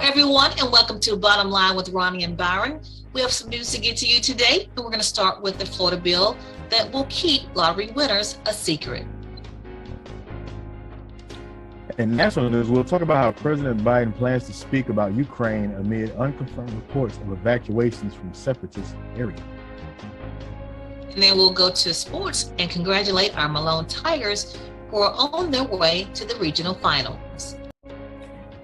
everyone, and welcome to Bottom Line with Roni and Byron. We have some news to get to you today, and we're going to start with the Florida bill that will keep lottery winners a secret. In national news, we'll talk about how President Biden plans to speak about Ukraine amid unconfirmed reports of evacuations from separatist areas. And then we'll go to sports and congratulate our Malone Tigers who are on their way to the regional finals.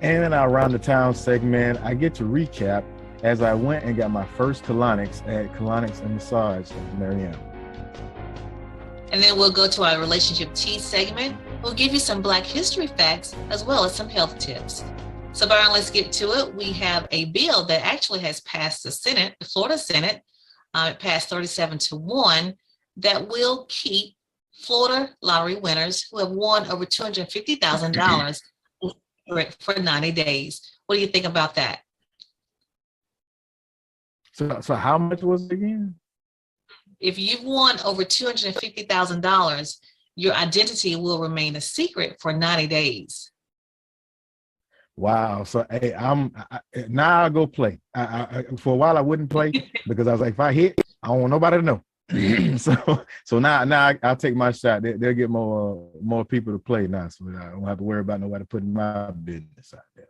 And in our Around the Town segment, I get to recap as I went and got my first Colonics at Colonics and Massage in Mariana. And then we'll go to our Relationship Tea segment. We'll give you some Black history facts as well as some health tips. So Byron, let's get to it. We have a bill that actually has passed the Senate, the Florida Senate. It passed 37-1 that will keep Florida lottery winners who have won over $250,000 for 90 days. What do you think about that? So how much was it again? If you've won over $250,000, your identity will remain a secret for 90 days. Wow. So hey, now I'll go play. For a while I wouldn't play because I was like, if I hit, I don't want nobody to know. so now I'll take my shot. They'll get more people to play now, so I don't have to worry about nobody putting my business out there.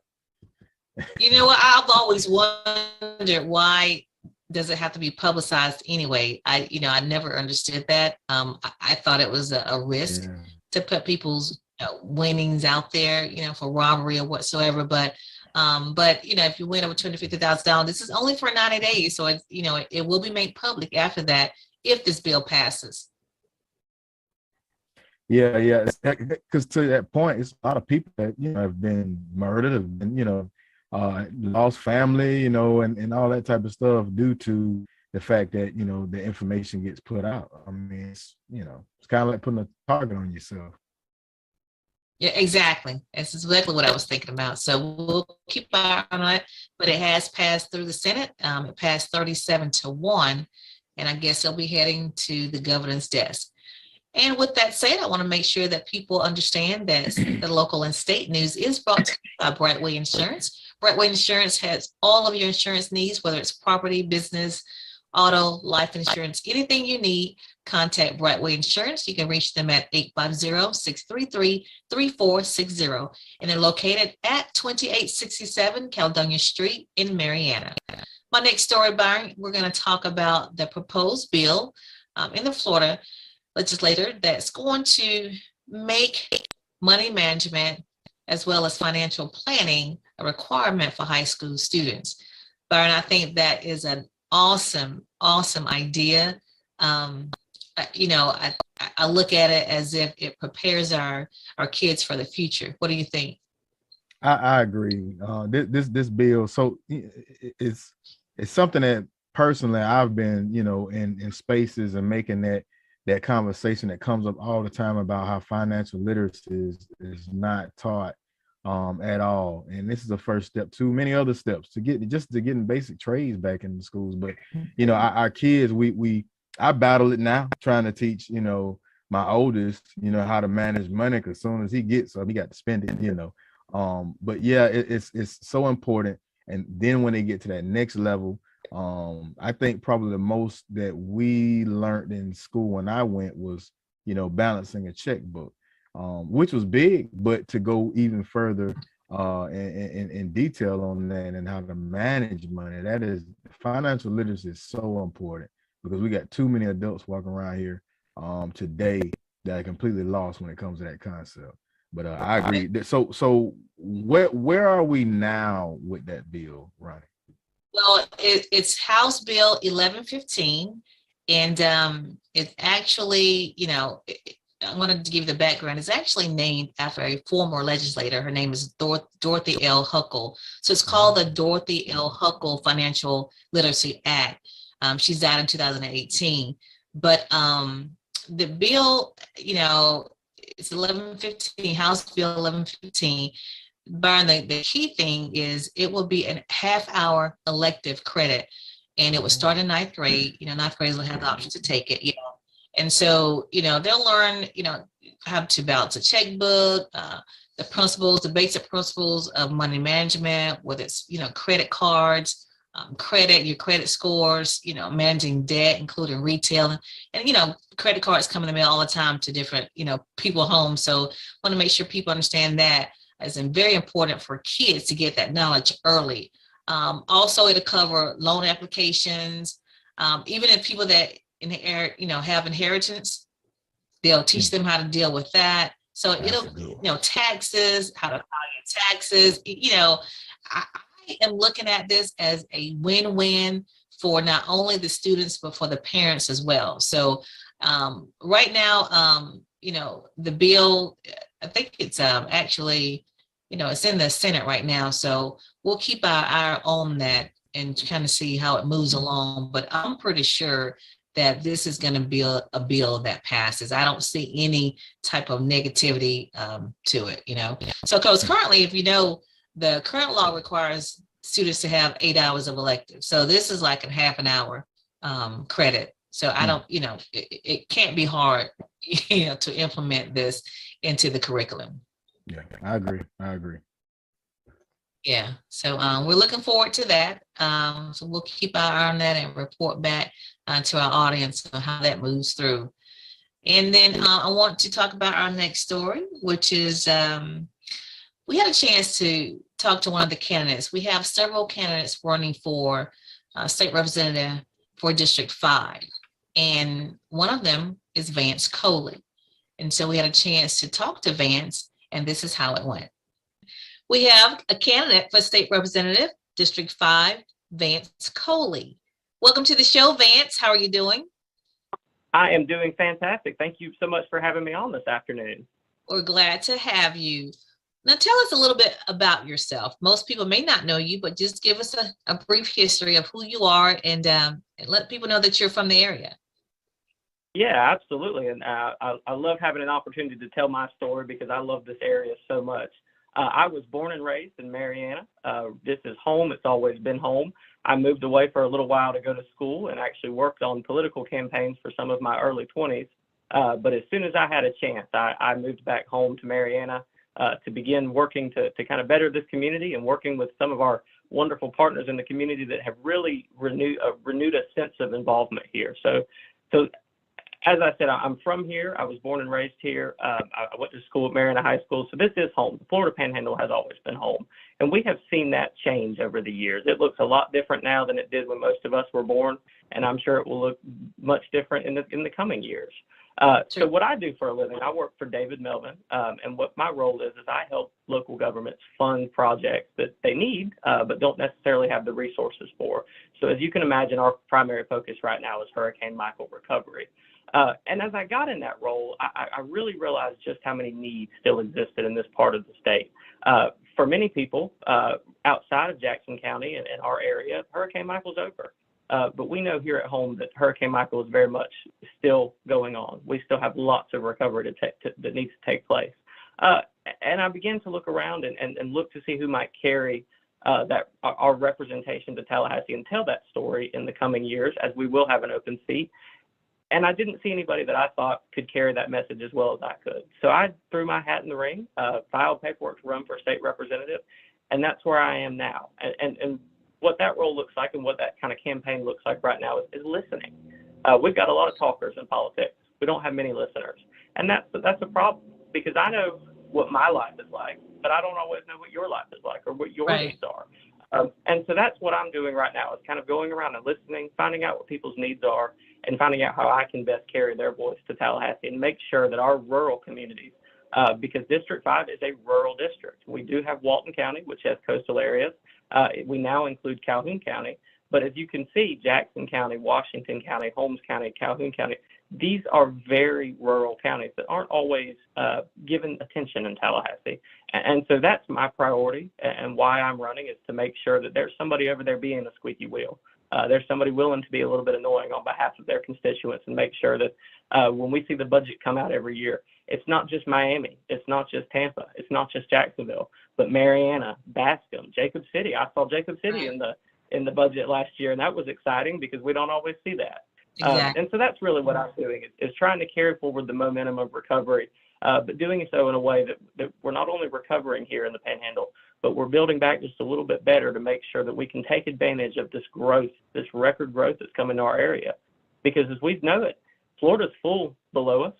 You know what? I've always wondered, why does it have to be publicized anyway? I never understood that. I thought it was a risk to put people's winnings out there, for robbery or whatsoever. But if you win over $250,000, this is only for 90 days. So it will be made public after that if this bill passes. Yeah, because to that point, it's a lot of people that have been murdered, have been lost family, and all that type of stuff due to the fact that the information gets put out. I mean, it's kind of like putting a target on yourself. Yeah, exactly. That's exactly what I was thinking about. So we'll keep an eye on it, but it has passed through the Senate. It passed 37-1, and I guess it'll be heading to the governor's desk. And with that said, I want to make sure that people understand that the local and state news is brought to you by Brightway Insurance. Brightway Insurance has all of your insurance needs, whether it's property, business, auto, life insurance, anything you need. Contact Brightway Insurance. You can reach them at 850-633-3460. And they're located at 2867 Caledonia Street in Mariana. My next story, Byron, we're going to talk about the proposed bill in the Florida legislature that's going to make money management as well as financial planning a requirement for high school students. Byron, I think that is an awesome idea. I look at it as if it prepares our kids for the future. What do you think? I agree. This bill, so it's something that personally I've been, in spaces and making that conversation that comes up all the time about how financial literacy is not taught at all. And this is the first step to many other steps to getting basic trades back in the schools. But our kids, I battle it now, trying to teach my oldest how to manage money, because as soon as he gets up, he got to spend it. But yeah, it's so important. And then when they get to that next level, I think probably the most that we learned in school when I went was balancing a checkbook, which was big, but to go even further in detail on that and how to manage money, that is, financial literacy is so important, because we got too many adults walking around here today that are completely lost when it comes to that concept. But I agree. So where are we now with that bill, Ronnie? Well, it's House Bill 1115, and it's actually, I wanted to give you the background. It's actually named after a former legislator. Her name is Dorothy L. Huckle. So it's called the Dorothy L. Huckle Financial Literacy Act. She's died in 2018. But the bill, it's 1115, House Bill 1115. Byron, the key thing is it will be a half-hour elective credit, and it will start in ninth grade. Ninth graders will have the option to take it. And so they'll learn how to balance a checkbook, the principles, the basic principles of money management, whether it's, credit cards, your credit scores, managing debt, including retail. And, credit cards come in the mail all the time to different, people homes. So want to make sure people understand that it's very important for kids to get that knowledge early. Also, it'll cover loan applications. Even if people that have inheritance, they'll teach them how to deal with that. So taxes, how to file your taxes. I am looking at this as a win-win for not only the students, but for the parents as well. So right now, the bill, I think it's actually, it's in the Senate right now. So we'll keep our eye on that and kind of see how it moves along. But I'm pretty sure that this is going to be a bill that passes. I don't see any type of negativity to it, So because currently, if the current law requires students to have 8 hours of elective. So this is like a half an hour credit. So I don't, it can't be hard, to implement this into the curriculum. Yeah, I agree. Yeah. So we're looking forward to that. So we'll keep our eye on that and report back to our audience on how that moves through. And then I want to talk about our next story, which is we had a chance to talk to one of the candidates. We have several candidates running for state representative for District 5. And one of them is Vance Coley. And so we had a chance to talk to Vance, and this is how it went. We have a candidate for state representative, District 5, Vance Coley. Welcome to the show, Vance. How are you doing? I am doing fantastic. Thank you so much for having me on this afternoon. We're glad to have you. Now tell us a little bit about yourself. Most people may not know you, but just give us a brief history of who you are and let people know that you're from the area. Yeah, absolutely. And I love having an opportunity to tell my story because I love this area so much. I was born and raised in Marianna. This is home. It's always been home. I moved away for a little while to go to school and actually worked on political campaigns for some of my early 20s. But as soon as I had a chance, I moved back home to Marianna to begin working to kind of better this community and working with some of our wonderful partners in the community that have really renewed a sense of involvement here. So as I said, I'm from here. I was born and raised here. I went to school at Marianna High School. So this is home. The Florida Panhandle has always been home. And we have seen that change over the years. It looks a lot different now than it did when most of us were born. And I'm sure it will look much different in the coming years. So what I do for a living, I work for David Melvin. And what my role is I help local governments fund projects that they need, but don't necessarily have the resources for. So as you can imagine, our primary focus right now is Hurricane Michael recovery. And as I got in that role, I really realized just how many needs still existed in this part of the state. For many people outside of Jackson County and in our area, Hurricane Michael's over. But we know here at home that Hurricane Michael is very much still going on. We still have lots of recovery that needs to take place. And I began to look around and look to see who might carry our representation to Tallahassee and tell that story in the coming years, as we will have an open seat. And I didn't see anybody that I thought could carry that message as well as I could. So I threw my hat in the ring, filed paperwork to run for state representative, and that's where I am now. And what that role looks like and what that kind of campaign looks like right now is listening. We've got a lot of talkers in politics. We don't have many listeners. And that's a problem, because I know what my life is like, but I don't always know what your life is like or what your needs are. And so that's what I'm doing right now, is kind of going around and listening, finding out what people's needs are, and finding out how I can best carry their voice to Tallahassee and make sure that our rural communities, because District 5 is a rural district. We do have Walton County, which has coastal areas. We now include Calhoun County. But as you can see, Jackson County, Washington County, Holmes County, Calhoun County, these are very rural counties that aren't always given attention in Tallahassee. And so that's my priority, and why I'm running is to make sure that there's somebody over there being a squeaky wheel. There's somebody willing to be a little bit annoying on behalf of their constituents and make sure that when we see the budget come out every year, it's not just Miami, it's not just Tampa, it's not just Jacksonville, but Marianna, Bascom, Jacob City. I saw Jacob City in the budget last year, and that was exciting because we don't always see that. Exactly. And so that's really what I'm doing is trying to carry forward the momentum of recovery but doing so in a way that we're not only recovering here in the Panhandle, but we're building back just a little bit better to make sure that we can take advantage of this growth, this record growth that's coming to our area. Because as we know it, Florida's full below us,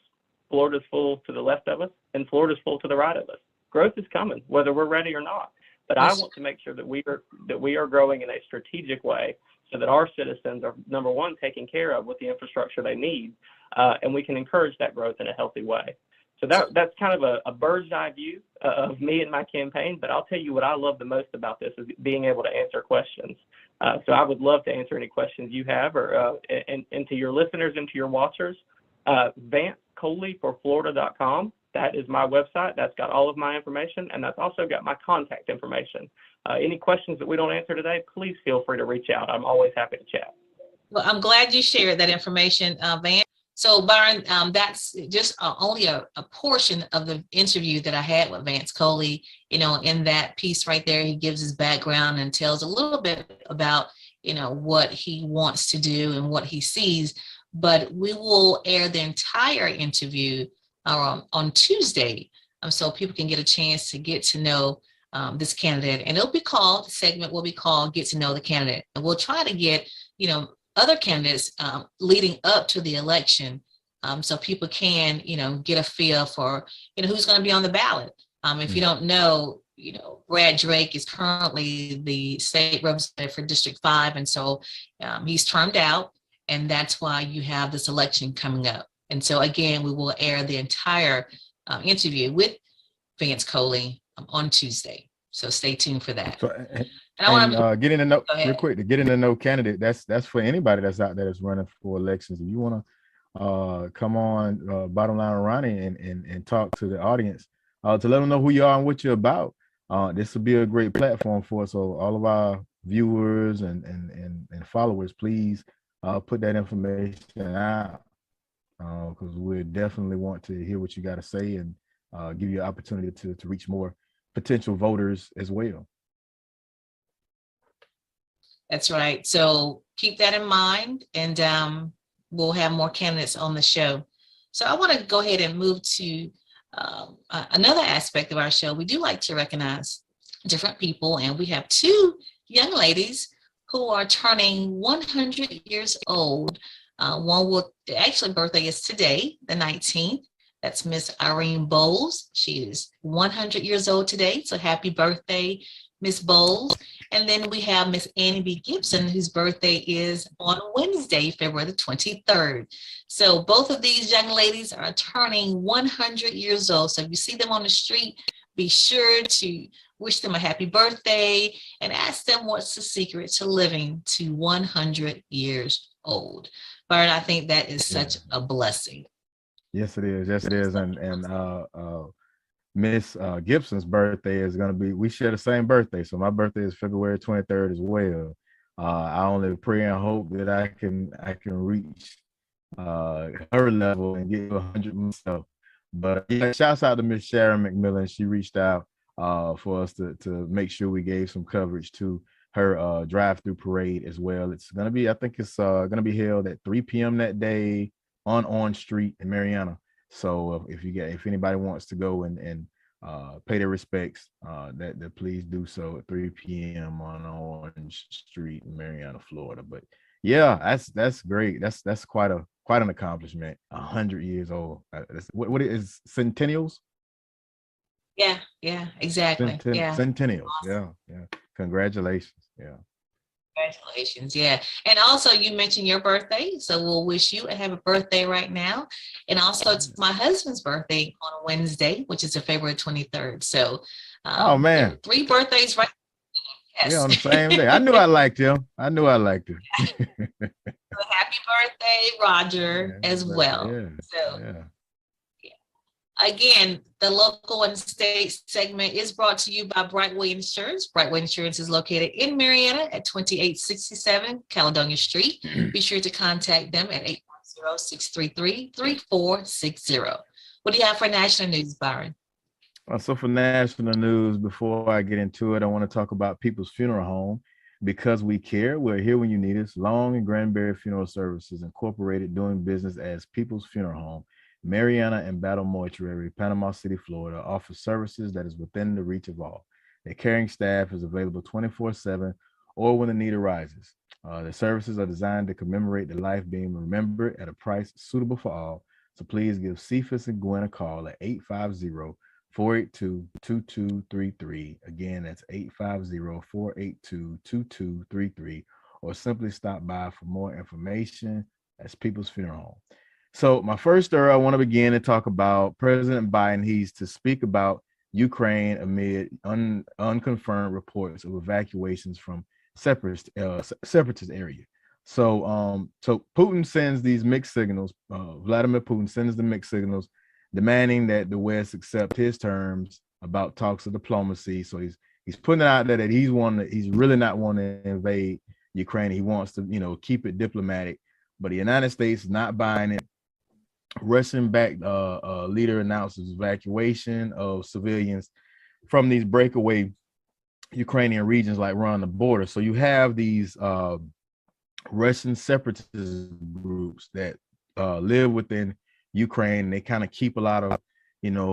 Florida's full to the left of us, and Florida's full to the right of us. Growth is coming, whether we're ready or not. But I want to make sure that we are growing in a strategic way so that our citizens are, number one, taken care of with the infrastructure they need, and we can encourage that growth in a healthy way. So that's kind of a bird's eye view of me and my campaign, but I'll tell you what I love the most about this is being able to answer questions. So I would love to answer any questions you have, or and to your listeners and to your watchers. Vance Coley for Florida.com. That is my website. That's got all of my information, and that's also got my contact information. Any questions that we don't answer today, please feel free to reach out. I'm always happy to chat. Well, I'm glad you shared that information, Vance. So, Byron, that's just only a portion of the interview that I had with Vance Coley. You know, in that piece right there, he gives his background and tells a little bit about, you know, what he wants to do and what he sees. But we will air the entire interview on Tuesday, so people can get a chance to get to know this candidate. And the segment will be called Get to Know the Candidate. And we'll try to get, you know, other candidates leading up to the election, so people can, you know, get a feel for, you know, who's going to be on the ballot. If you don't know, you know, Brad Drake is currently the state representative for District 5, and so he's termed out, and that's why you have this election coming up. And so again, we will air the entire interview with Vance Coley on Tuesday. So stay tuned for that. So, and I want to getting to know real quick, to getting to know candidate. That's for anybody that's out there that's running for elections. If you want to come on Bottom Line Ronnie and talk to the audience, to let them know who you are and what you're about. This will be a great platform for us. So all of our viewers and followers, please put that information out, because we definitely want to hear what you got to say and give you an opportunity to reach more potential voters as well. That's right. So keep that in mind, and we'll have more candidates on the show. So I want to go ahead and move to another aspect of our show. We do like to recognize different people, and we have two young ladies who are turning 100 years old. Actually, birthday is today, the 19th. That's Miss Irene Bowles. She is 100 years old today. So happy birthday, Miss Bowles. And then we have Miss Annie B. Gibson, whose birthday is on Wednesday, February the 23rd. So both of these young ladies are turning 100 years old. So if you see them on the street, be sure to wish them a happy birthday and ask them what's the secret to living to 100 years old. Byron, I think that is such a blessing. Yes, it is. Yes, it is. And Miss Gibson's birthday is going to be, we share the same birthday. So my birthday is February 23rd as well. I only pray and hope that I can reach her level and get 100 myself. But yeah, shouts out to Miss Sharon McMillan. She reached out for us to make sure we gave some coverage to her drive-through parade as well. It's going to be, I think it's going to be held at 3 p.m. that day on Orange Street in Mariana. So if anybody wants to go and pay their respects, that please do so at 3 p.m. on Orange Street in Mariana, Florida. But yeah, that's great. That's quite an accomplishment. 100 years old. What is centennials? Yeah, exactly. Centennials. Awesome. Yeah. Congratulations. Yeah. Congratulations. Yeah. And also you mentioned your birthday. So we'll wish you a happy birthday right now. And also it's my husband's birthday on a Wednesday, which is February 23rd. So oh man, 3 birthdays right. Yes. Yeah, on the same day. I knew I liked him. Happy birthday, Roger, as well. Yeah. So again, the local and state segment is brought to you by Brightway Insurance. Brightway Insurance is located in Mariana at 2867 Caledonia Street. Be sure to contact them at 810-633-3460. What do you have for national news, Byron? So for national news, before I get into it, I want to talk about People's Funeral Home. Because we care, we're here when you need us. Long and Granbury Funeral Services Incorporated, doing business as People's Funeral Home. Mariana and Battle Mortuary, Panama City, Florida, offers services that is within the reach of all. Their caring staff is available 24/7 or when the need arises. The services are designed to commemorate the life being remembered at a price suitable for all. So please give Cephas and Gwen a call at 850-482-2233. Again, that's 850-482-2233, or simply stop by for more information. That's People's Funeral Home. So my first story, I want to begin to talk about President Biden. He's to speak about Ukraine amid unconfirmed reports of evacuations from separatist area. So Putin sends these mixed signals. Vladimir Putin sends the mixed signals, demanding that the West accept his terms about talks of diplomacy. So he's putting it out there that he's really not wanting to invade Ukraine. He wants to, keep it diplomatic, but the United States is not buying it. Russian-backed leader announces evacuation of civilians from these breakaway Ukrainian regions like around the border. So you have these Russian separatist groups that live within Ukraine. They kind of keep a lot of,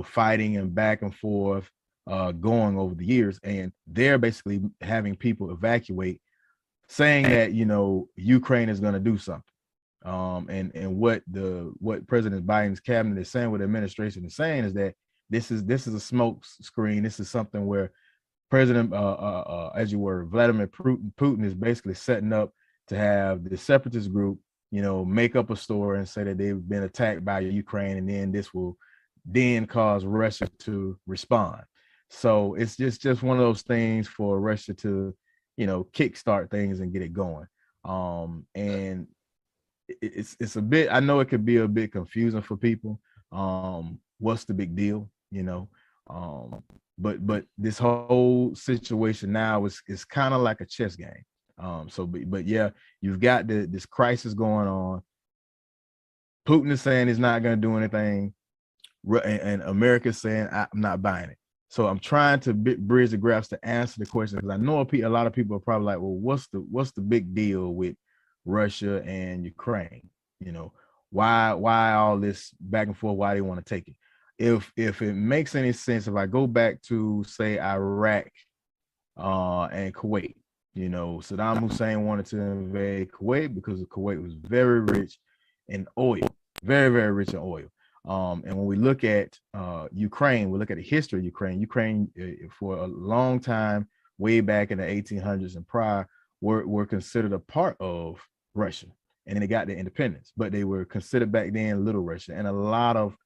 fighting and back and forth going over the years. And they're basically having people evacuate, saying that, Ukraine is going to do something. And what President Biden's cabinet is saying, what the administration is saying, is that this is a smoke screen. This is something where President, Vladimir Putin is basically setting up to have the separatist group, make up a story and say that they've been attacked by Ukraine, and then this will then cause Russia to respond. So it's just one of those things for Russia to, kickstart things and get it going. And it's a bit, I know it could be a bit confusing for people. What's the big deal, but this whole situation now is kind of like a chess game. But yeah, you've got this crisis going on. Putin is saying he's not going to do anything, and America's saying I'm not buying it. So I'm trying to bridge the gaps to answer the question, because I know a lot of people are probably like, well, what's the big deal with Russia and Ukraine? Why all this back and forth? Why they want to take it? If it makes any sense, if I go back to, say, Iraq and Kuwait, Saddam Hussein wanted to invade Kuwait because Kuwait was very rich in oil, very, very rich in oil. And when we look at Ukraine, we look at the history of Ukraine. Ukraine, for a long time, way back in the 1800s and prior, were considered a part of Russia, and then they got their independence, but they were considered back then Little Russia, and a lot of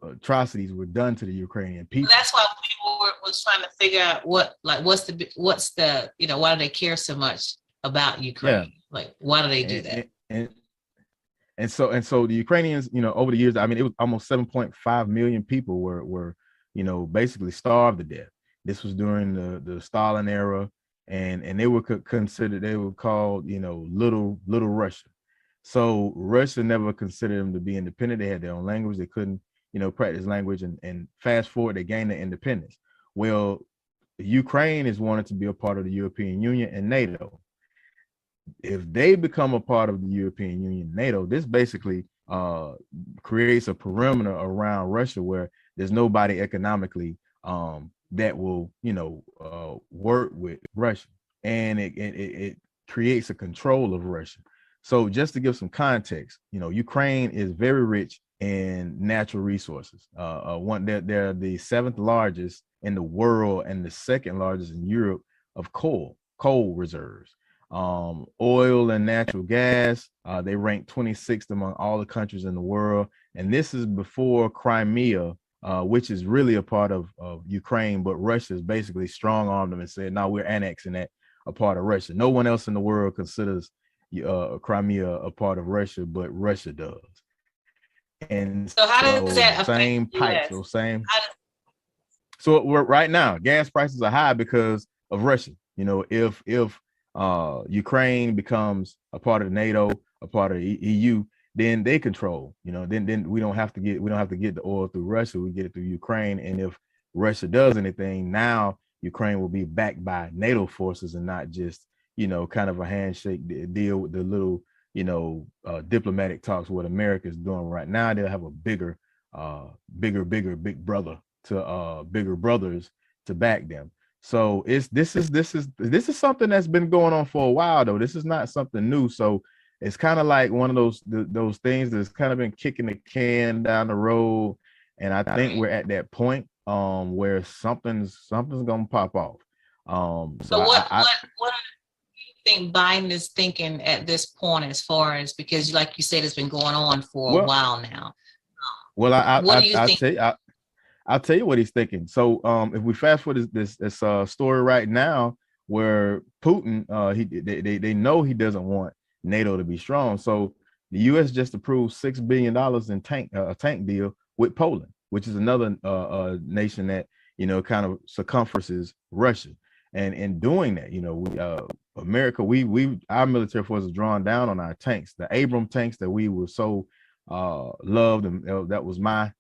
atrocities were done to the Ukrainian people. That's why people was trying to figure out what's the why do they care so much about Ukraine? Yeah. Like, why do they do that? And so the Ukrainians, over the years, I mean, it was almost 7.5 million people were basically starved to death. This was during the Stalin era. And they were considered, they were called, little Russia. So Russia never considered them to be independent. They had their own language. They couldn't, practice language. And fast forward, they gained their independence. Well, Ukraine is wanted to be a part of the European Union and NATO. If they become a part of the European Union, NATO, this basically creates a perimeter around Russia where there's nobody economically that will, work with Russia, and it creates a control of Russia. So just to give some context, Ukraine is very rich in natural resources. They're the 7th largest in the world and the 2nd largest in Europe of coal reserves. Oil and natural gas, they rank 26th among all the countries in the world. And this is before Crimea, which is really a part of Ukraine, but Russia has basically strong-armed them and said, no, we're annexing that a part of Russia. No one else in the world considers Crimea a part of Russia, but Russia does. And so how does that same pipes, those same. So right now, gas prices are high because of Russia. If Ukraine becomes a part of NATO, a part of the EU, then they control, then we don't have to get the oil through Russia. We get it through Ukraine. And if Russia does anything, now Ukraine will be backed by NATO forces and not just, kind of a handshake deal with the little diplomatic talks, what America is doing right now. They'll have a bigger big brother to bigger brothers to back them. So this is something that's been going on for a while, though. This is not something new. So it's kind of like one of those things that's kind of been kicking the can down the road. And I think we're at that point where something's gonna pop off. So what do you think Biden is thinking at this point, as far as, because like you said, it's been going on for a while now. Well, what do you think? I'll tell you what he's thinking. So if we fast forward this story right now, where Putin they know he doesn't want NATO to be strong. So the U.S. just approved $6 billion in a tank deal with Poland, which is another nation that kind of circumferences Russia. And in doing that, America, our military force is drawn down on our tanks, the Abrams tanks that we were so loved, and that was my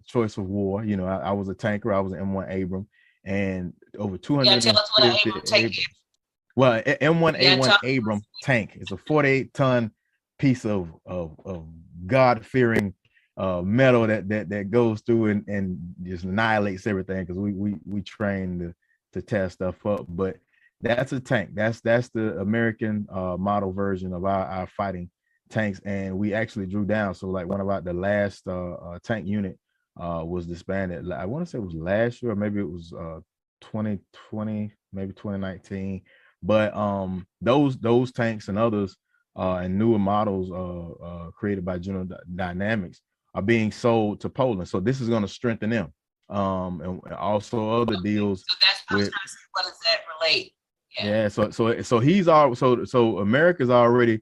choice of war. I was a tanker. I was an M1 Abrams, and over 250 Abrams. Well, M1A1 Abrams tank is a 48-ton piece of God-fearing metal that goes through and just annihilates everything, because we train to tear stuff up. But that's a tank. That's the American model version of our fighting tanks, and we actually drew down. So like one of the last tank unit was disbanded. I want to say it was last year, or maybe it was 2020, maybe 2019. But those tanks and others and newer models created by General Dynamics are being sold to Poland. So this is going to strengthen them. And also other deals. So that's what I was trying to say. What does that relate? Yeah. So he's so America's already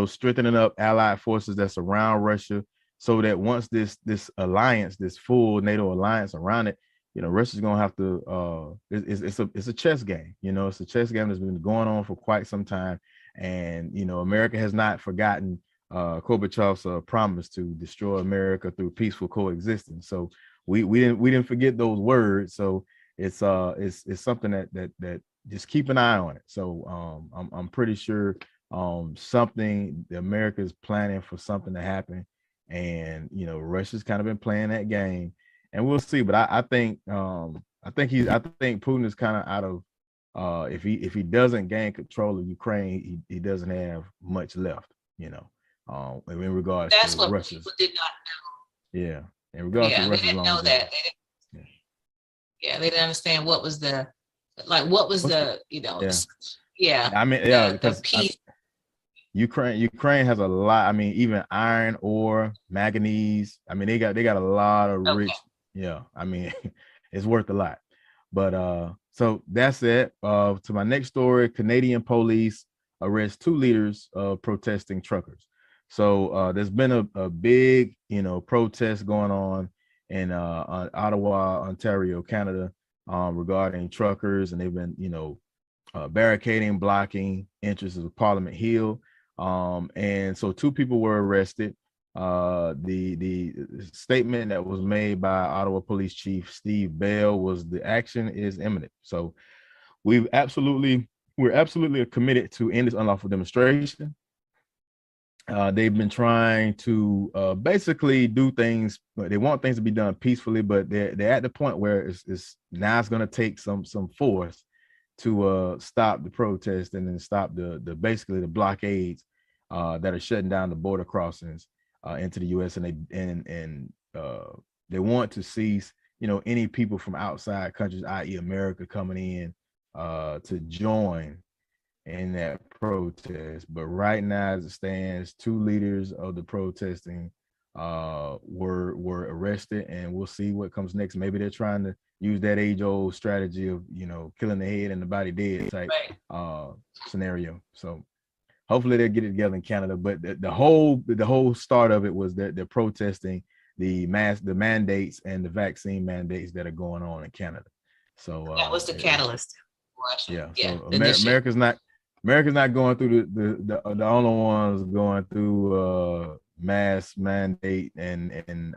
strengthening up allied forces that's around Russia, so that once this alliance, this full NATO alliance around it, Russia's gonna have to it's a chess game. It's a chess game that's been going on for quite some time. And America has not forgotten Gorbachev's promise to destroy America through peaceful coexistence. So we didn't forget those words. So it's something that just keep an eye on it. So I'm pretty sure something America is planning for something to happen, and Russia's kind of been playing that game, and we'll see. But I think Putin is kind of out of if he doesn't gain control of Ukraine, he doesn't have much left, in regards that's to what Russia's. People did not know. Yeah, in regards to Russia's, they didn't know that. They didn't understand what was the because peace. Ukraine has a lot. I mean, even iron ore, manganese. I mean, they got a lot of rich. Yeah, I mean, it's worth a lot. But so that's it. To my next story, Canadian police arrest 2 leaders of protesting truckers. So there's been a big protest going on in Ottawa, Ontario, Canada, regarding truckers, and they've been barricading, blocking entrances of Parliament Hill. And so 2 people were arrested. The statement that was made by Ottawa Police Chief Steve Bell was the action is imminent. So we're absolutely committed to end this unlawful demonstration. They've been trying to basically do things, but they want things to be done peacefully, but they're at the point where it's now it's going to take some force to stop the protest and then stop the basically the blockades that are shutting down the border crossings into the U.S. and they want to cease any people from outside countries, i.e. America, coming in to join in that protest. But right now, as it stands, 2 leaders of the protesting were arrested, and we'll see what comes next. Maybe they're trying to use that age-old strategy of killing the head and the body dead type scenario. So hopefully they'll get it together in Canada. But the whole start of it was that they're protesting the mandates and the vaccine mandates that are going on in Canada. So that was the catalyst. Yeah. So America's not going through the only ones going through mass mandate and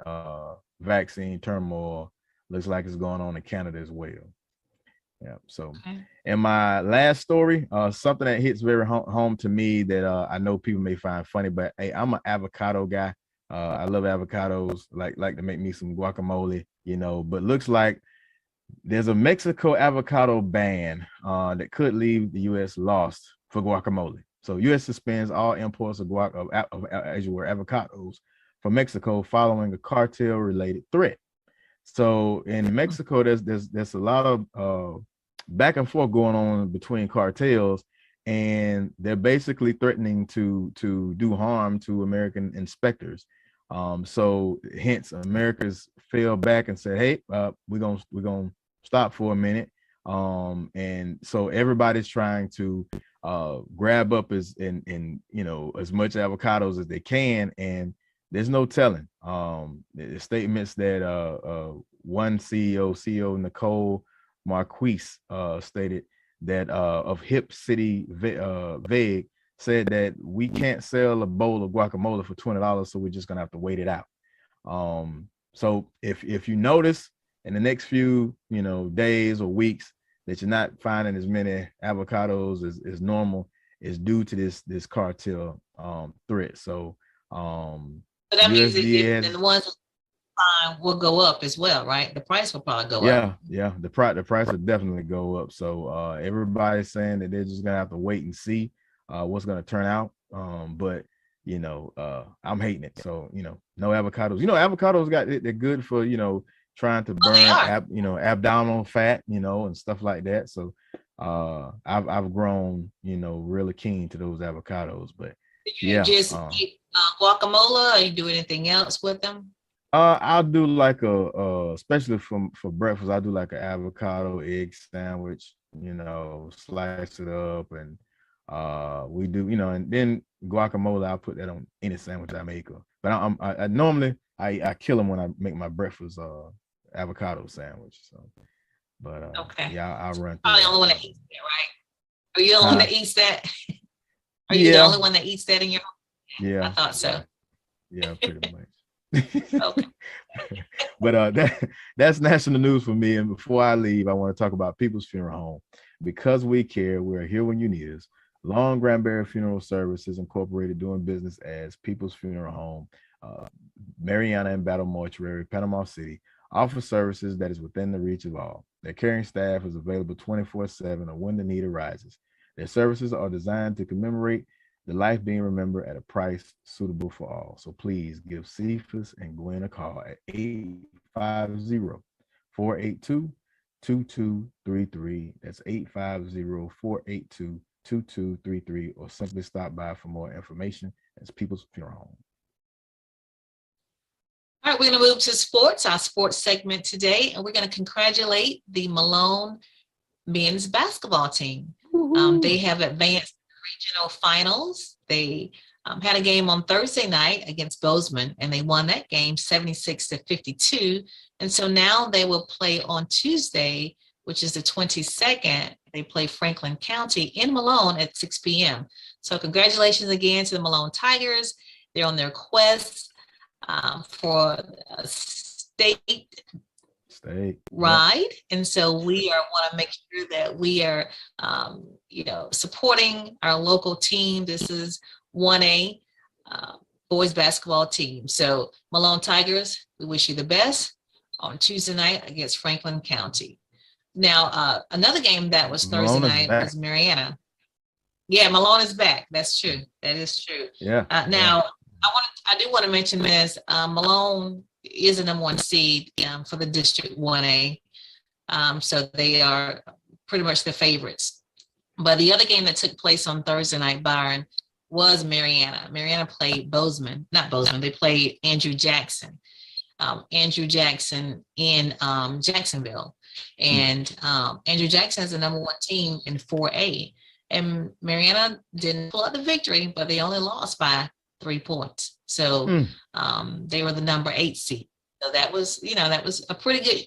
vaccine turmoil. Looks like it's going on in Canada as well. Yeah. So, Okay. and my last story, something that hits very home to me that I know people may find funny, but hey, I'm an avocado guy. I love avocados. Like to make me some guacamole, But looks like there's a Mexico avocado ban that could leave the U.S. lost for guacamole. So, U.S. suspends all imports of as you were, avocados from Mexico following a cartel-related threat. So in Mexico, there's a lot of back and forth going on between cartels, and they're basically threatening to do harm to American inspectors. So hence America's fell back and said, "Hey, we're gonna stop for a minute." And so everybody's trying to grab up as much avocados as they can, and there's no telling. The statements that one CEO Nicole Marquise stated that of Hip City Veg said that we can't sell a bowl of guacamole for $20, so we're just gonna have to wait it out. So if you notice in the next few days or weeks that you're not finding as many avocados as normal, is due to this cartel threat. So So that means USDA then the ones will go up as well, right? The price will probably go up. Yeah, the price will definitely go up. So everybody's saying that they're just gonna have to wait and see what's gonna turn out. But I'm hating it. So no avocados. Avocados they're good for trying to burn abdominal fat, and stuff like that. So I've grown really keen to those avocados. But You just eat guacamole, or you do anything else with them? I'll do like especially for breakfast, I'll do like an avocado egg sandwich, slice it up, and we do, and then guacamole, I'll put that on any sandwich I make. But I normally I kill them when I make my breakfast avocado sandwich. So, but okay, yeah, I'll run. Probably the only one that eats that, right? Are you the only one that eats that? Are you the only one that eats that in your home? Yeah, I thought so. Yeah, pretty much. Okay. But that's national news for me. And before I leave, I want to talk about People's Funeral Home. Because we care, we're here when you need us. Long Granbury Funeral Services Incorporated, doing business as People's Funeral Home, Mariana and Battle Mortuary, Panama City, offer services that is within the reach of all. Their caring staff is available 24/7 or when the need arises. Their services are designed to commemorate the life being remembered at a price suitable for all. So please give Cephas and Gwen a call at 850-482-2233. That's 850-482-2233, or simply stop by for more information. That's People's Funeral Home. All right, we're going to move to sports, our sports segment today, and we're going to congratulate the Malone men's basketball team. They have advanced regional finals. They had a game on Thursday night against Bozeman, and they won that game 76-52. And so now they will play on Tuesday, which is the 22nd. They play Franklin County in Malone at 6 p.m. So congratulations again to the Malone Tigers. They're on their quest for a state ride, and so we want to make sure that we are supporting our local team. This is 1A boys basketball team. So Malone Tigers, we wish you the best on Tuesday night against Franklin County. Now another game that was Thursday night was Mariana. Yeah, Malone is back. That's true. That is true. Yeah. Now I do want to mention this. Malone is the number 1 seed for the District 1A. So they are pretty much the favorites. But the other game that took place on Thursday night, Byron, was Mariana. Mariana played they played Andrew Jackson. Andrew Jackson in Jacksonville. And Andrew Jackson is the number 1 team in 4A. And Mariana didn't pull out the victory, but they only lost by 3 points. So they were the number 8 seed. So that was a pretty good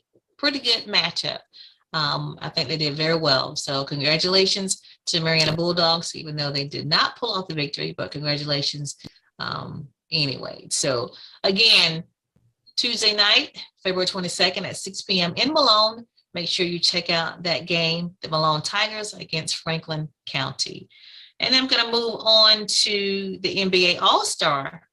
matchup. I think they did very well. So congratulations to Mariana Bulldogs, even though they did not pull off the victory, but congratulations anyway. So again, Tuesday night, February 22nd at 6 p.m. in Malone, make sure you check out that game, the Malone Tigers against Franklin County. And I'm going to move on to the NBA All-Star.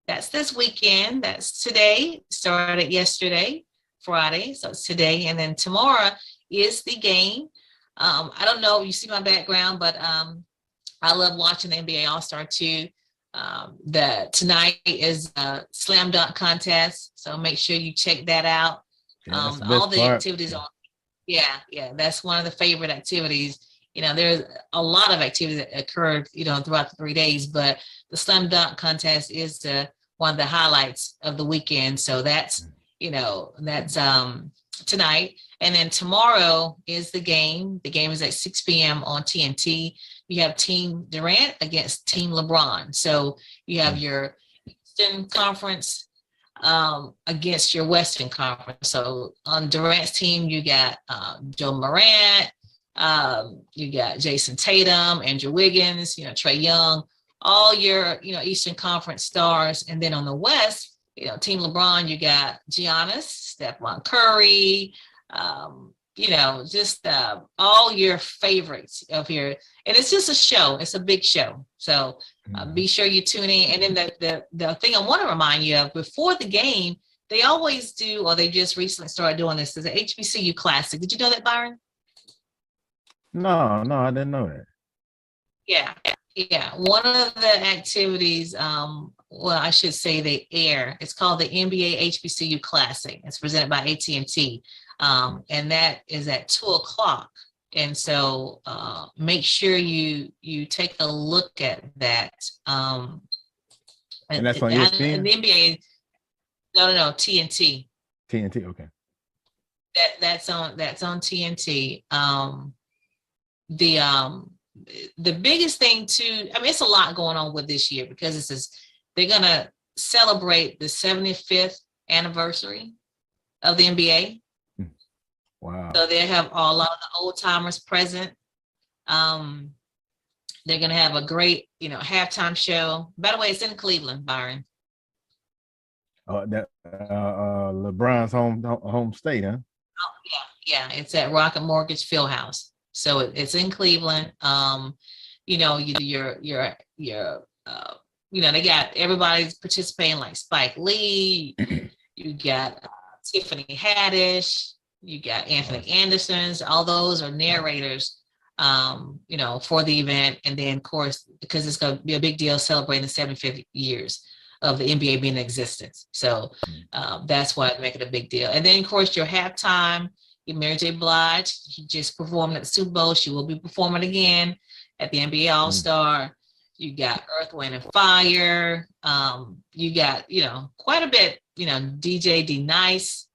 That's this weekend. That's today. Started yesterday, Friday. So it's today. And then tomorrow is the game. I don't know if you see my background, but I love watching the NBA All-Star too. Tonight is a slam dunk contest. So make sure you check that out. All the activities on. Yeah. That's one of the favorite activities. There's a lot of activity that occurred, throughout the 3 days, but the slam dunk contest is one of the highlights of the weekend. So that's tonight. And then tomorrow is the game. The game is at 6 p.m. on TNT. You have Team Durant against Team LeBron. So you have your Eastern Conference against your Western Conference. So on Durant's team, you got Joe Morant, you got Jason Tatum, Andrew Wiggins, Trae Young, all your, Eastern Conference stars. And then on the West, Team LeBron, you got Giannis, Stephon Curry, just all your favorites of here. And it's just a show. It's a big show. So be sure you tune in. And then the thing I want to remind you of before the game, they always do, or they just recently started doing this, is the HBCU Classic. Did you know that, Byron? No, I didn't know that. Yeah. One of the activities, I should say they air. It's called the NBA HBCU Classic. It's presented by AT&T. And that is at 2:00. And so make sure you take a look at that. And that's on ESPN? The NBA, no, TNT. TNT, okay. That's on TNT. The biggest thing too, it's a lot going on with this year because they're gonna celebrate the 75th anniversary of the NBA. Wow. So they have a lot of the old timers present. They're gonna have a great, halftime show. By the way, it's in Cleveland, Byron. That LeBron's home state, huh? Oh, yeah. It's at Rocket Mortgage Fieldhouse. So it's in Cleveland. They got everybody's participating, like Spike Lee. You got Tiffany Haddish. You got Anthony Anderson's. All those are narrators, for the event. And then, of course, because it's going to be a big deal celebrating the 75 years of the NBA being in existence. So that's why I make it a big deal. And then, of course, your halftime, Mary J. Blige, she just performed at the Super Bowl. She will be performing again at the NBA All-Star. You got Earth, Wind, and Fire. You got, quite a bit, DJ D-Nice.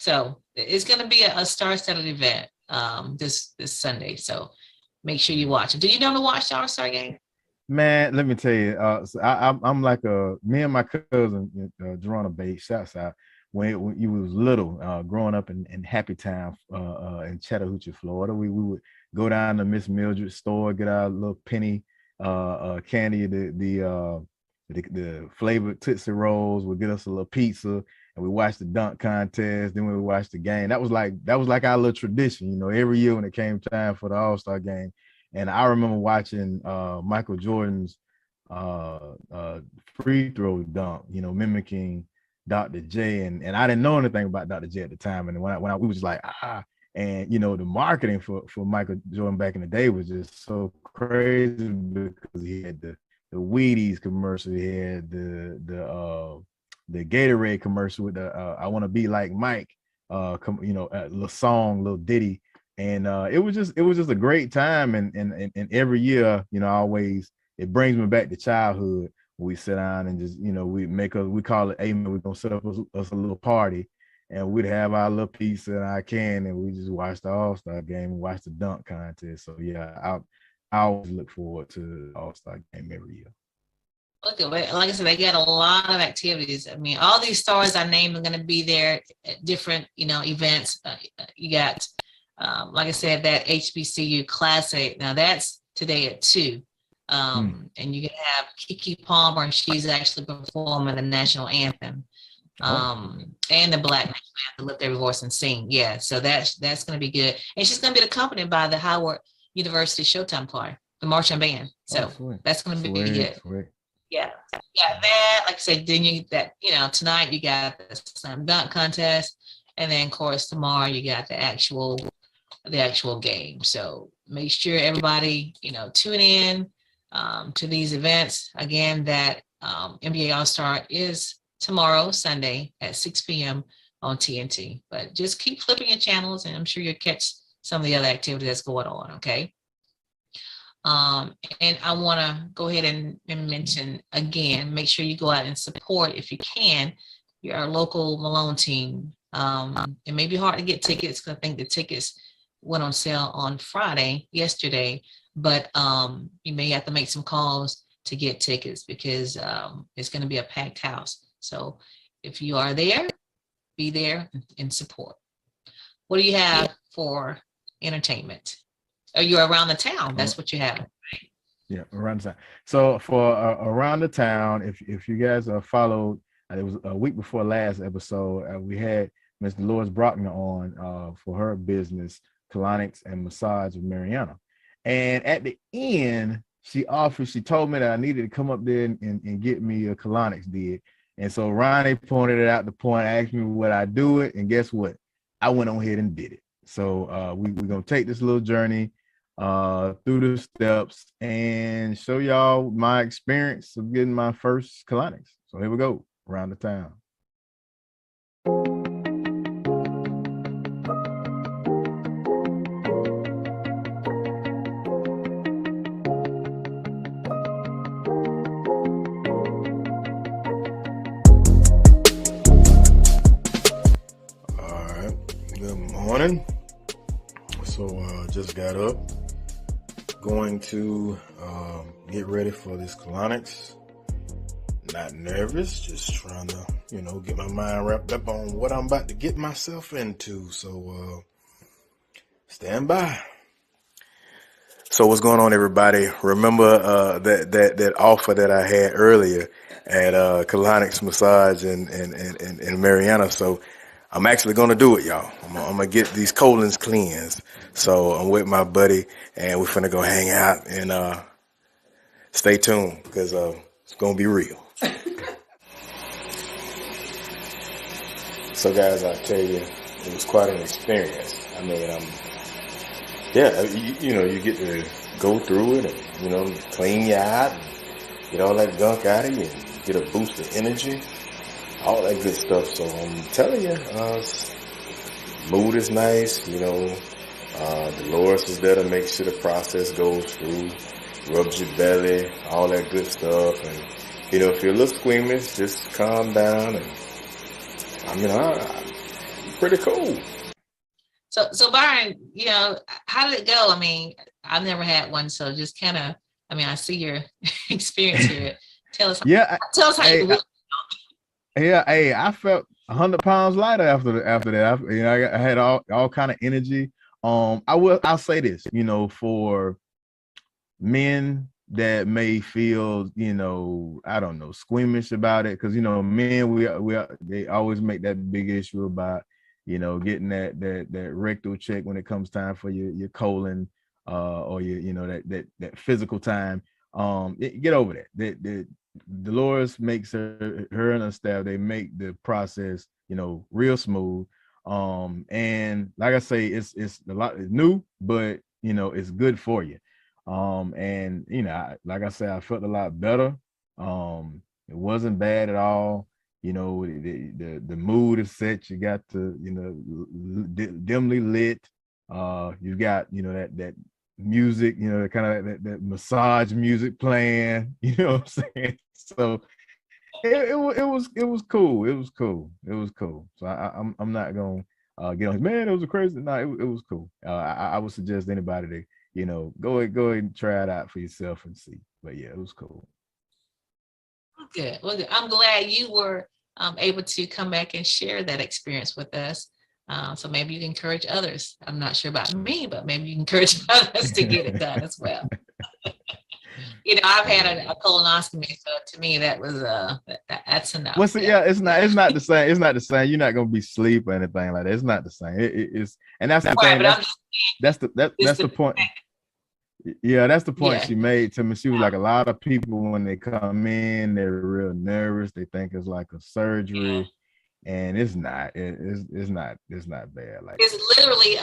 So it's going to be a star-studded event this Sunday. So make sure you watch it. Do you know to watch the All-Star game? Man, let me tell you. So I'm like me and my cousin, Jerona Bay, shouts out. When you was little, growing up in Happy Town in Chattahoochee, Florida, we would go down to Miss Mildred's store, get our little penny candy, the flavored Tootsie Rolls, would get us a little pizza, and we watched the dunk contest. Then we would watch the game. That was like our little tradition, every year when it came time for the All-Star game. And I remember watching Michael Jordan's free throw dunk, mimicking Dr. J, and I didn't know anything about Dr. J at the time. And when we was just like, and the marketing for Michael Jordan back in the day was just so crazy because he had the Wheaties commercial, he had the Gatorade commercial with the I want to be like Mike, a little song, little ditty, and it was just a great time. And every year, always it brings me back to childhood. We sit down and just, we call it, amen. We're going to set up us a little party, and we'd have our little pizza and our can, and we just watch the All-Star game and watch the dunk contest. So yeah, I always look forward to the All-Star game every year. Look, like I said, they got a lot of activities. All these stars I named are going to be there at different, events. You got, like I said, that HBCU Classic. Now that's today at 2. And you can have Keke Palmer, and she's actually performing the national anthem And the Black man to lift every voice and sing. Yeah, so that's going to be good. And she's going to be accompanied by the Howard University Showtime Choir, the marching band. So that's going to be good. Sweet. Yeah, that, like I said, then tonight you got the slam dunk contest, and then of course tomorrow you got the actual game. So make sure everybody tune in to these events. Again, that NBA All-Star is tomorrow, Sunday at 6 p.m. on TNT. But just keep flipping your channels, and I'm sure you'll catch some of the other activity that's going on. Okay. And I want to go ahead and mention again, make sure you go out and support, if you can, your local Malone team. It may be hard to get tickets because I think the tickets went on sale on yesterday, but you may have to make some calls to get tickets because it's going to be a packed house. So if you are there, be there and support. What do you have for entertainment? Are you around the town? That's what you have. Yeah, around the town. So for around the town, if you guys followed, it was a week before last episode, we had Ms. Dolores Brockner on for her business, Colonics and Massage with Mariana. And at the end, she told me that I needed to come up there and get me a Colonics did. And so Ronnie pointed it out the point, asked me would I do it, and guess what? I went on ahead and did it. So we're going to take this little journey through the steps and show y'all my experience of getting my first Colonics. So here we go, around the town. All right, good morning. So just got up, going to get ready for this Colonics. Not nervous, just trying to, get my mind wrapped up on what I'm about to get myself into. So stand by. So what's going on, everybody? Remember that offer that I had earlier at Colonics Massage and Mariana. So I'm actually going to do it, y'all. I'm going to get these colons cleansed. So I'm with my buddy, and we're finna go hang out and stay tuned because it's going to be real. So, guys, I tell you, it was quite an experience. I mean, you get to go through it and, clean you out and get all that gunk out of you and get a boost of energy. All that good stuff. So I'm telling you, mood is nice. Dolores is there to make sure the process goes through, rubs your belly, all that good stuff. And if you're a little squeamish, just calm down. And pretty cool. So Byron, how did it go? I mean, I've never had one, so just kind of, I see your experience here. Tell us. Tell us how you. Yeah, hey, I felt 100 pounds lighter after that. I had all kind of energy. I'll say this, for men that may feel, I don't know, squeamish about it, because men, they always make that big issue about, getting that rectal check when it comes time for your colon, or that physical time. Get over that. Dolores makes her and her staff, they make the process, real smooth. And like I say, it's a lot, it's new, but it's good for you. And like I said, I felt a lot better. It wasn't bad at all. The mood is set. You got to, dimly lit. You got, that music, kind of that massage music playing, what I'm saying? So it was cool. It was cool. So I'm not gonna get on, man, it was crazy. No, it was cool. I would suggest anybody to, go ahead and try it out for yourself and see. But yeah, it was cool. Good. Well, I'm glad you were able to come back and share that experience with us. So maybe you can encourage others. I'm not sure about me, but maybe you can encourage others to get it done as well. I've had a colonoscopy, so to me that was that's enough. Well, see, yeah, it's not the same. It's not the same. You're not gonna be asleep or anything like that. It's not the same. It's, and that's the thing. That's the point. Yeah, that's the point she made to me. She was like, a lot of people when they come in, they're real nervous. They think it's like a surgery, and it's not. It's not bad. Like, it's literally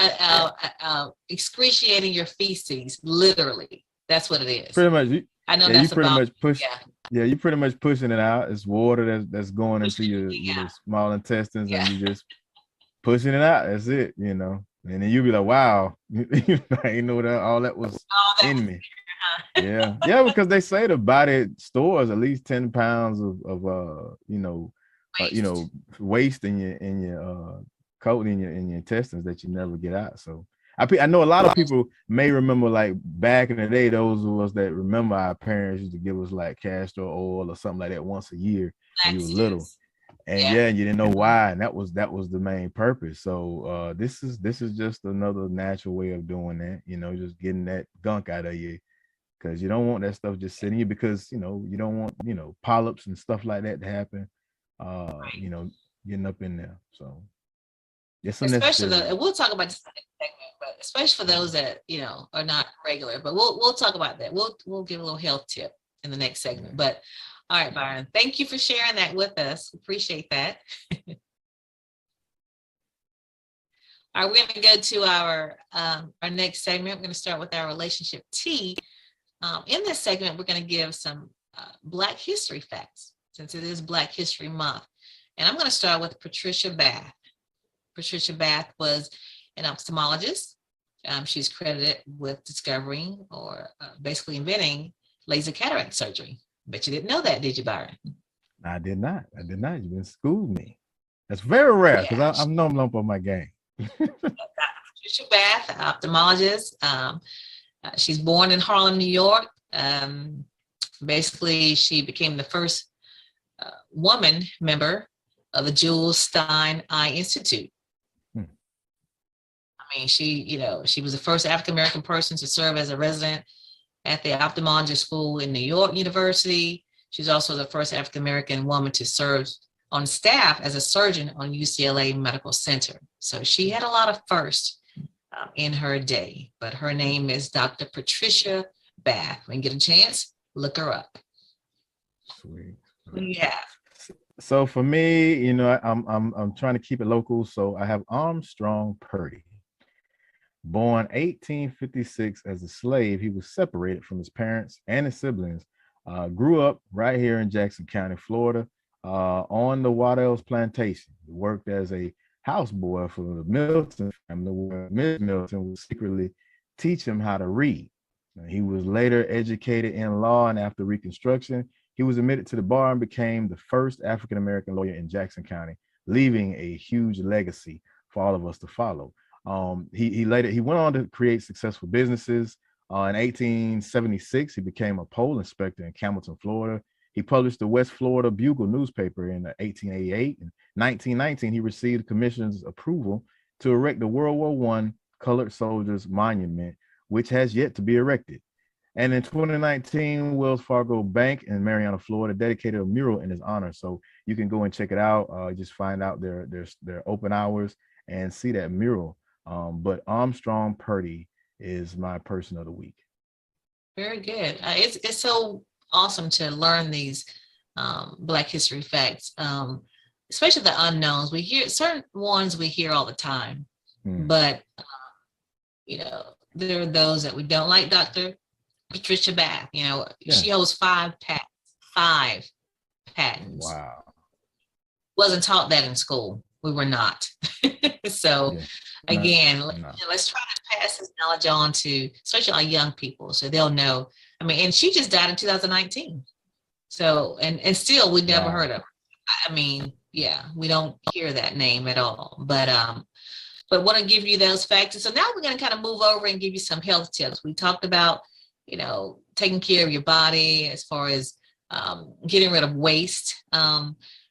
excruciating your feces. Literally, that's what it is. Pretty much. I know that's you pretty much push. Yeah, you pretty much pushing it out. It's water that's going into your small intestines, and you just pushing it out. That's it. And then you'll be like, wow, I know that all that was in me. Yeah. Because they say the body stores at least 10 pounds of waste in your coat in your intestines that you never get out. So I know a lot of people may remember, like back in the day, those of us that remember our parents used to give us like castor oil or something like that once a year when you were little. And you didn't know why, and that was the main purpose. So this is just another natural way of doing that, just getting that gunk out of you, because you don't want that stuff just sitting here, because you don't want polyps and stuff like that to happen, getting up in there. So especially we'll talk about this next segment, but especially for those that are not regular, but we'll talk about that. We'll give a little health tip in the next segment. But all right, Byron, thank you for sharing that with us. Appreciate that. All right, we're going to go to our next segment. We're going to start with our relationship tea. In this segment, we're going to give some Black history facts, since it is Black History Month. And I'm going to start with Patricia Bath. Patricia Bath was an ophthalmologist. She's credited with discovering or basically inventing laser cataract surgery. Bet you didn't know that, did you, Byron? I did not. You've been schooled me. That's very rare, because I'm no lump on my game. Patricia Bath, ophthalmologist. She's born in Harlem, New York. Basically, she became the first woman member of the Jules Stein Eye Institute. I mean, she was the first African-American person to serve as a resident at the ophthalmology school in New York University. She's also the first African-American woman to serve on staff as a surgeon on UCLA Medical Center. So she had a lot of firsts in her day, but her name is Dr. Patricia Bath. When you get a chance, look her up. Sweet. What do you have? So for me, I'm trying to keep it local. So I have Armstrong Purdy. Born 1856 as a slave, he was separated from his parents and his siblings. Grew up right here in Jackson County, Florida, on the Waddell's plantation. He worked as a houseboy for the Milton family, where Miss Milton would secretly teach him how to read. He was later educated in law, and after Reconstruction, he was admitted to the bar and became the first African-American lawyer in Jackson County, leaving a huge legacy for all of us to follow. He went on to create successful businesses. In 1876, he became a poll inspector in Campbellton, Florida. He published the West Florida Bugle newspaper in 1888. In 1919, he received the commission's approval to erect the World War I Colored Soldiers Monument, which has yet to be erected. And in 2019, Wells Fargo Bank in Marianna, Florida, dedicated a mural in his honor. So you can go and check it out. Just find out their open hours and see that mural. But Armstrong Purdy is my person of the week. Very good. It's so awesome to learn these Black history facts, especially the unknowns. We hear certain ones we hear all the time, but there are those that we don't, like Dr. Patricia Bath. She holds 5 patents. Wow. Wasn't taught that in school. We were not. So again, let's try to pass this knowledge on to especially our young people, so they'll know. I mean, and she just died in 2019. So, and still we never heard of her. I mean, we don't hear that name at all. But want to give you those facts. So now we're going to kind of move over and give you some health tips. We talked about, taking care of your body as far as getting rid of waste.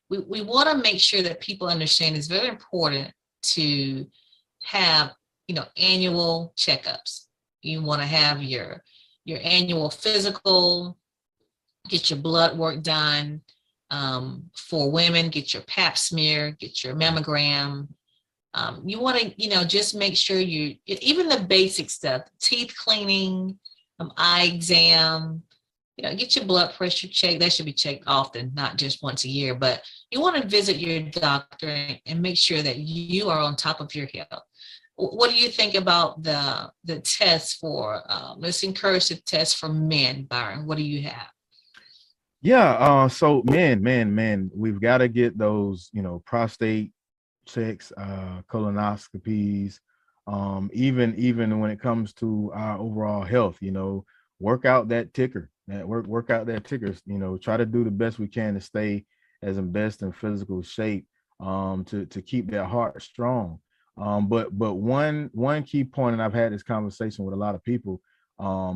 We want to make sure that people understand it's very important to have, annual checkups. You want to have your your annual physical, get your blood work done. For women, get your pap smear, get your mammogram. You want to, just make sure even the basic stuff, teeth cleaning, eye exam, get your blood pressure checked. That should be checked often, not just once a year, but you want to visit your doctor and make sure that you are on top of your health. What do you think about the tests for, let's encourage the tests for men, Byron? What do you have? Yeah, so men, we've got to get those, prostate checks, colonoscopies, even when it comes to our overall health, work out that ticker, work out that ticker, try to do the best we can to stay as in best in physical shape, to keep that heart strong. But one key point, and I've had this conversation with a lot of people,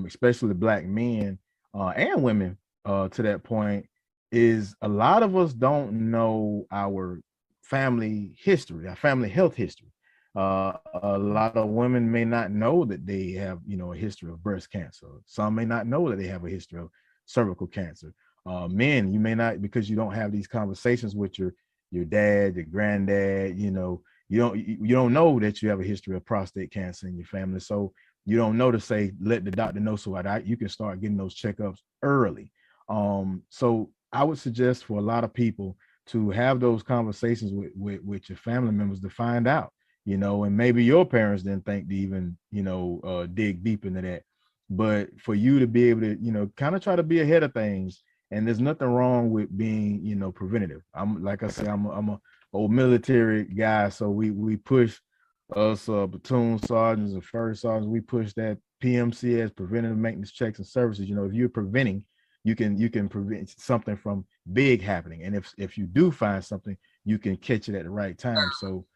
especially Black men and women, to that point, is a lot of us don't know our family history, our family health history. A lot of women may not know that they have, a history of breast cancer. Some may not know that they have a history of cervical cancer. Men, you may not, because you don't have these conversations with your dad, your granddad, you don't know that you have a history of prostate cancer in your family. So you don't know to say, let the doctor know so that you can start getting those checkups early. So I would suggest for a lot of people to have those conversations with your family members to find out, and maybe your parents didn't think to even, dig deep into that, but for you to be able to, kind of try to be ahead of things. And there's nothing wrong with being, preventative. Like I say, I'm a old military guy. So we push us platoon sergeants and first sergeants, we push that PMCS, preventative maintenance checks and services. If you're preventing, you can prevent something from big happening. And if you do find something, you can catch it at the right time. So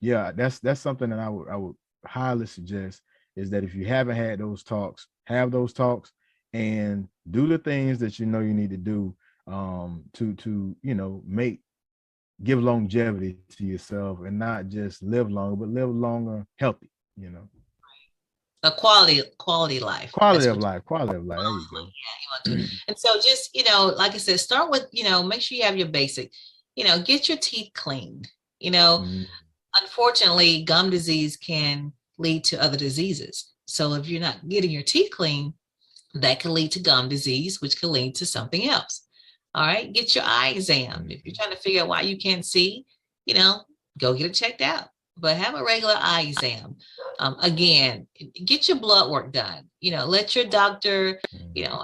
yeah, that's something that I would highly suggest, is that if you haven't had those talks, have those talks and do the things that you need to do to give longevity to yourself, and not just live longer, but live longer healthy, A quality life. Quality of life. There you go. Yeah, and so just, like I said, start with, make sure you have your basic, get your teeth cleaned. Unfortunately, gum disease can lead to other diseases. So if you're not getting your teeth clean, that can lead to gum disease, which can lead to something else. All right, get your eye exam. If you're trying to figure out why you can't see, go get it checked out. But have a regular eye exam. Again, get your blood work done. Let your doctor,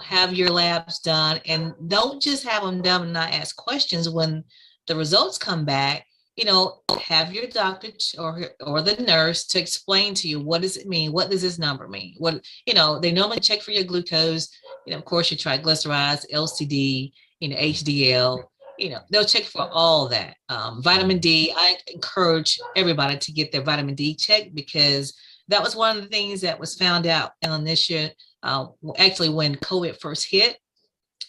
have your labs done, and don't just have them done and not ask questions when the results come back. Have your doctor or the nurse to explain to you, what does it mean? What does this number mean? What, they normally check for your glucose, of course, your triglycerides, LCD, HDL. They'll check for all that. Vitamin D, I encourage everybody to get their vitamin D checked, because that was one of the things that was found out on this year. Actually, when COVID first hit,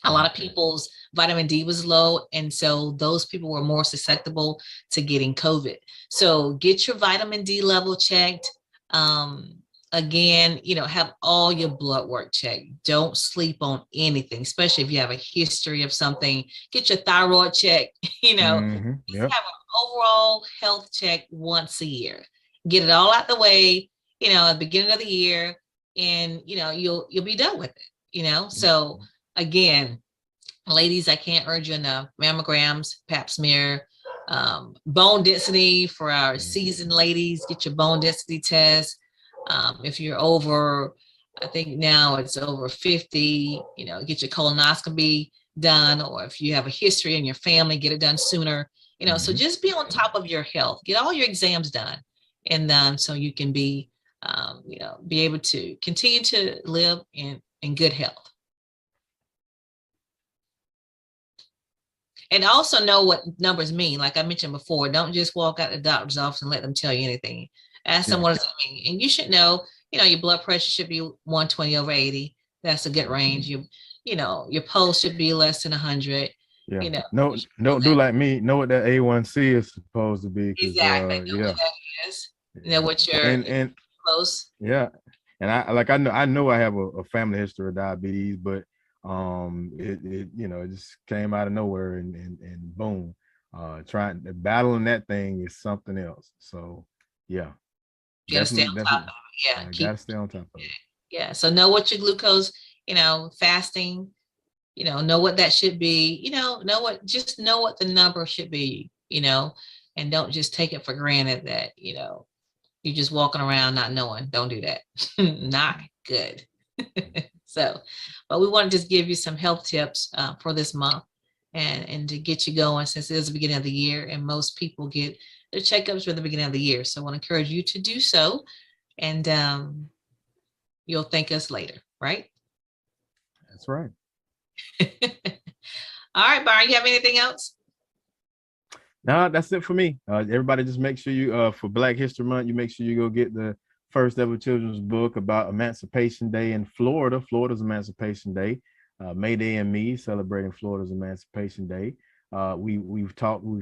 a lot of people's vitamin D was low. And so those people were more susceptible to getting COVID. So get your vitamin D level checked. Again, have all your blood work checked. Don't sleep on anything, especially if you have a history of something. Get your thyroid checked, Yep. Have an overall health check once a year. Get it all out the way, at the beginning of the year, and, you'll be done with it, So again, ladies, I can't urge you enough. Mammograms, pap smear, bone density for our seasoned ladies, get your bone density test. If you're over, I think now it's over 50, get your colonoscopy done, or if you have a history in your family, get it done sooner, so just be on top of your health, get all your exams done. And so you can be able to continue to live in good health. And also know what numbers mean. Like I mentioned before, don't just walk out the doctor's office and let them tell you anything. Ask them, what does that mean? And you should know, your blood pressure should be 120/80. That's a good range. Your pulse should be less than 100. Yeah. No, don't do like me. Know what that A1C is supposed to be. Exactly. Know what that is. Know what your and pulse. Yeah. And I know I have a family history of diabetes, but it it just came out of nowhere and boom. Battling that thing is something else. So yeah, You gotta stay on top of it. Yeah, gotta stay on top of it. Yeah. So know what your glucose, fasting, know what that should be, just know what the number should be, and don't just take it for granted that, you're just walking around not knowing. Don't do that. Not good. So, but we want to just give you some health tips for this month and to get you going, since it is the beginning of the year and most people get their checkups for the beginning of the year. So I want to encourage you to do so, and you'll thank us later, right? That's right. All right, Byron, you have anything else? No, that's it for me. Everybody just make sure you, for Black History Month, you make sure you go get the first ever children's book about Emancipation Day in Florida. Florida's Emancipation Day. May Day and Me, celebrating Florida's Emancipation Day. We've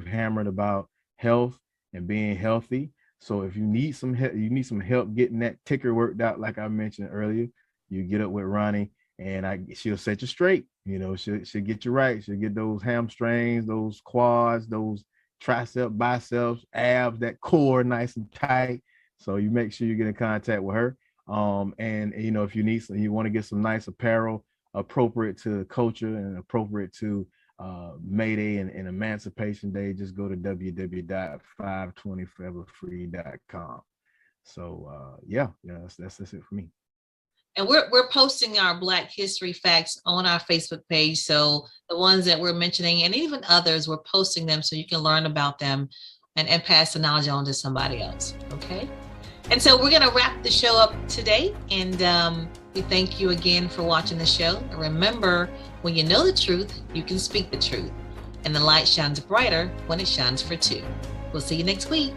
hammered about health and being healthy. So if you need some help getting that ticker worked out, like I mentioned earlier, you get up with Roni, and she'll set you straight. She'll get you right. She'll get those hamstrings, those quads, those triceps, biceps, abs, that core nice and tight. So you make sure you get in contact with her. And if you want to get some nice apparel appropriate to the culture and appropriate to May Day and Emancipation Day, just go to www.520foreverfree.com. So that's it for me. And we're posting our Black History Facts on our Facebook page. So the ones that we're mentioning and even others, we're posting them so you can learn about them and pass the knowledge on to somebody else. Okay. And so we're going to wrap the show up today. And we thank you again for watching the show. And remember, when you know the truth, you can speak the truth. And the light shines brighter when it shines for two. We'll see you next week.